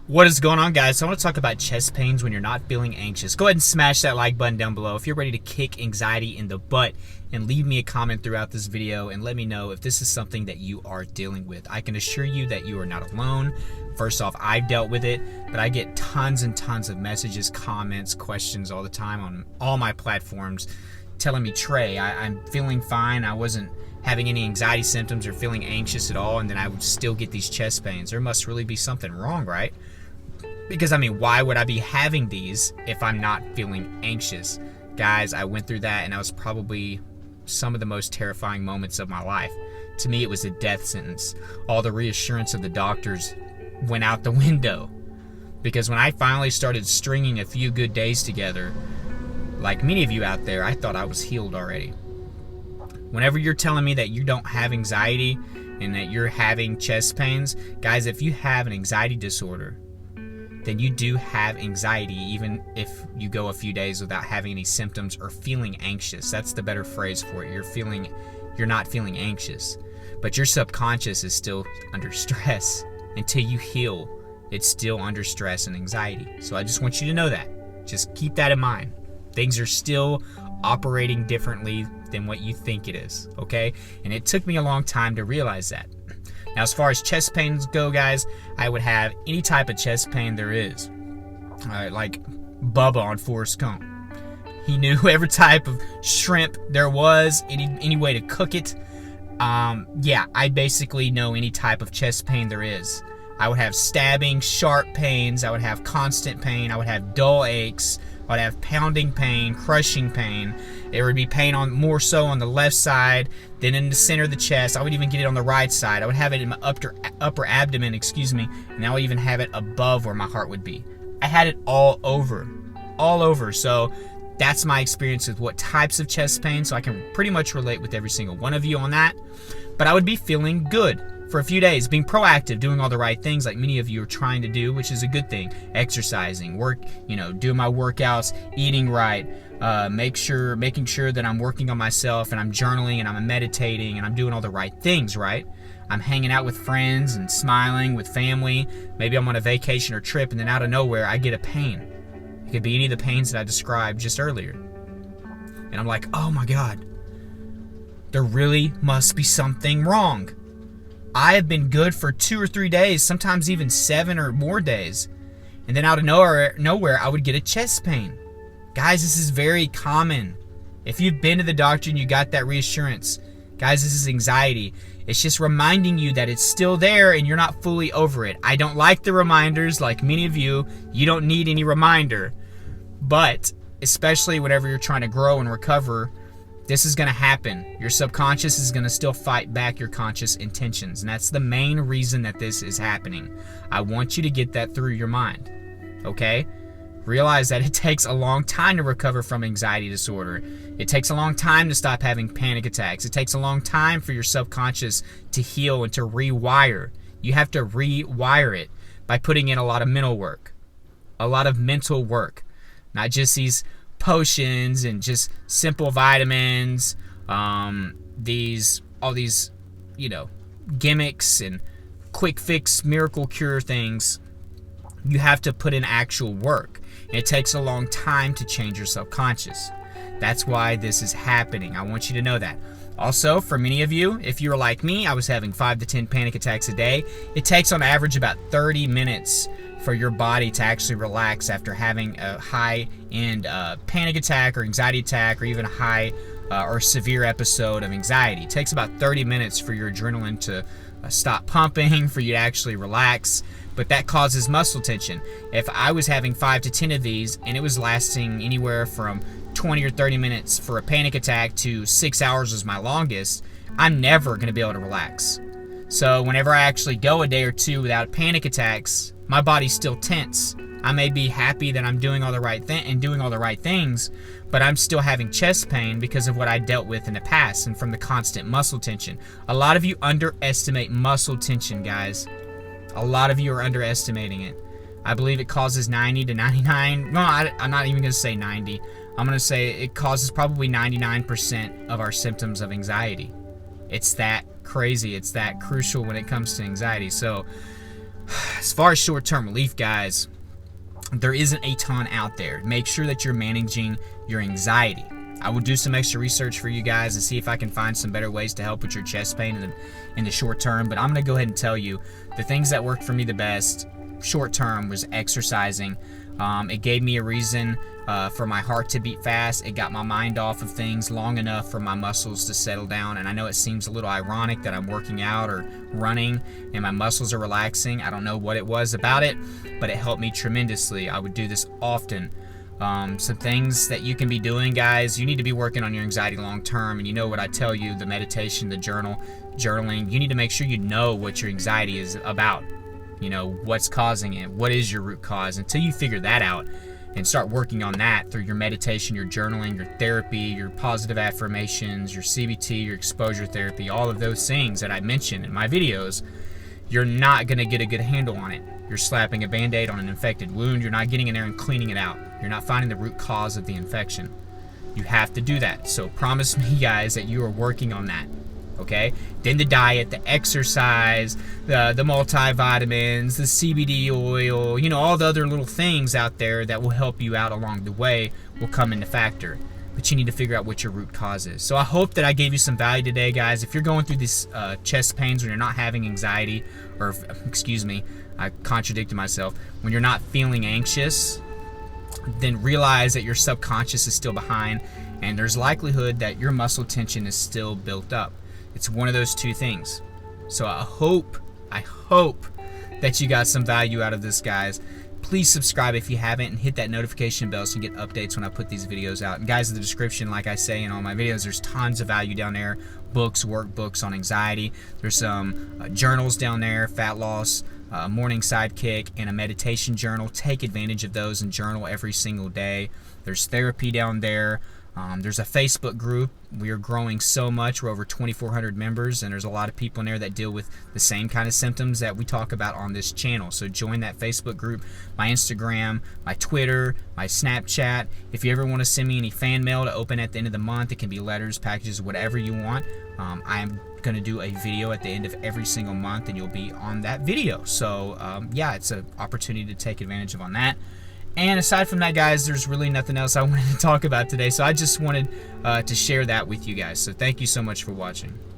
What is going on, guys? So I want to talk about chest pains when you're not feeling anxious. Go ahead and smash that like button down below if you're ready to kick anxiety in the butt, and leave me a comment throughout this video and let me know if this is something that you are dealing with. I can assure you that you are not alone. First off, I've dealt with it, but I get tons and tons of messages, comments, questions all the time on all my platforms telling me, Trey, I'm feeling fine. I wasn't having any anxiety symptoms or feeling anxious at all, and then I would still get these chest pains. There must really be something wrong, right? Because, I mean, why would I be having these if I'm not feeling anxious? Guys, I went through that, and that was probably some of the most terrifying moments of my life. To me, it was a death sentence. All the reassurance of the doctors went out the window. Because when I finally started stringing a few good days together, like many of you out there, I thought I was healed already. Whenever you're telling me that you don't have anxiety and that you're having chest pains, guys, if you have an anxiety disorder, then you do have anxiety, even if you go a few days without having any symptoms or feeling anxious. That's the better phrase for it. You're not feeling anxious, but your subconscious is still under stress. Until you heal, it's still under stress and anxiety. So I just want you to know that. Just keep that in mind. Things are still operating differently than what you think it is, okay? And it took me a long time to realize that. Now, as far as chest pains go, guys, I would have any type of chest pain there is. Like Bubba on Forrest Gump. He knew every type of shrimp there was, any way to cook it. Yeah, I basically know any type of chest pain there is. I would have stabbing, sharp pains. I would have constant pain. I would have dull aches. I would have pounding pain, crushing pain. There would be pain more so on the left side than in the center of the chest. I would even get it on the right side. I would have it in my upper abdomen, and I would even have it above where my heart would be. I had it all over. So that's my experience with what types of chest pain, so I can pretty much relate with every single one of you on that. But I would be feeling good for a few days, being proactive, doing all the right things like many of you are trying to do, which is a good thing. Exercising, doing my workouts, eating right, making sure that I'm working on myself and I'm journaling and I'm meditating and I'm doing all the right things, right? I'm hanging out with friends and smiling with family. Maybe I'm on a vacation or trip, and then out of nowhere I get a pain. It could be any of the pains that I described just earlier. And I'm like, oh my God, there really must be something wrong. I have been good for 2 or 3 days, sometimes even 7 or more days. And then out of nowhere, I would get a chest pain. Guys, this is very common. If you've been to the doctor and you got that reassurance, guys, this is anxiety. It's just reminding you that it's still there and you're not fully over it. I don't like the reminders, like many of you. You don't need any reminder. But especially whenever you're trying to grow and recover, this is going to happen. Your subconscious is going to still fight back your conscious intentions. And that's the main reason that this is happening. I want you to get that through your mind. Okay? Realize that it takes a long time to recover from anxiety disorder. It takes a long time to stop having panic attacks. It takes a long time for your subconscious to heal and to rewire. You have to rewire it by putting in a lot of mental work. A lot of mental work. Not just these potions and just simple vitamins, all these gimmicks and quick fix miracle cure things. You have to put in actual work, and it takes a long time to change your subconscious. That's why this is happening. I want you to know that. Also, for many of you, if you're like me, I was having 5 to 10 panic attacks a day. It takes on average about 30 minutes for your body to actually relax after having a high-end panic attack or anxiety attack, or even a high or severe episode of anxiety. It takes about 30 minutes for your adrenaline to stop pumping, for you to actually relax, but that causes muscle tension. If I was having 5 to 10 of these and it was lasting anywhere from 20 or 30 minutes for a panic attack to 6 hours was my longest, I'm never going to be able to relax. So whenever I actually go a day or two without panic attacks, my body's still tense. I may be happy that I'm doing all the right things, but I'm still having chest pain because of what I dealt with in the past and from the constant muscle tension. A lot of you underestimate muscle tension, guys. A lot of you are underestimating it. I believe it causes 90 to 99. No, I'm not even going to say 90. I'm going to say it causes probably 99% of our symptoms of anxiety. It's that crazy. It's that crucial when it comes to anxiety. So As far as short-term relief, guys, there isn't a ton out there. Make sure that you're managing your anxiety. I will do some extra research for you guys and see if I can find some better ways to help with your chest pain in the short term. But I'm going to go ahead and tell you the things that worked for me the best short term was exercising. It gave me a reason for my heart to beat fast. It got my mind off of things long enough for my muscles to settle down. And I know it seems a little ironic that I'm working out or running and my muscles are relaxing. I don't know what it was about it, but it helped me tremendously. I would do this often. Some things that you can be doing, guys. You need to be working on your anxiety long term, and you know what I tell you, the meditation, the journaling. You need to make sure you know what your anxiety is about. You know, what's causing it, what is your root cause. Until you figure that out and start working on that through your meditation, your journaling, your therapy, your positive affirmations, your CBT, your exposure therapy, all of those things that I mentioned in my videos, you're not going to get a good handle on it. You're slapping a Band-Aid on an infected wound. You're not getting in there and cleaning it out. You're not finding the root cause of the infection. You have to do that. So promise me, guys, that you are working on that. Okay? Then the diet, the exercise, the multivitamins, the CBD oil, you know, all the other little things out there that will help you out along the way will come into factor. But you need to figure out what your root cause is. So I hope that I gave you some value today, guys. If you're going through these chest pains when you're not having anxiety, or excuse me, I contradicted myself, when you're not feeling anxious, then realize that your subconscious is still behind, and there's likelihood that your muscle tension is still built up. It's one of those two things. So I hope that you got some value out of this, guys. Please subscribe if you haven't and hit that notification bell so you get updates when I put these videos out. And guys, in the description, like I say in all my videos, there's tons of value down there. Books, workbooks on anxiety. There's some journals down there, fat loss, morning sidekick, and a meditation journal. Take advantage of those and journal every single day. There's therapy down there. There's a Facebook group. We are growing so much. We're over 2,400 members, and there's a lot of people in there that deal with the same kind of symptoms that we talk about on this channel. So join that Facebook group, my Instagram, my Twitter, my Snapchat. If you ever want to send me any fan mail to open at the end of the month, it can be letters, packages, whatever you want. I'm going to do a video at the end of every single month, and you'll be on that video. So yeah, it's an opportunity to take advantage of on that. And aside from that, guys, there's really nothing else I wanted to talk about today. So I just wanted to share that with you guys. So thank you so much for watching.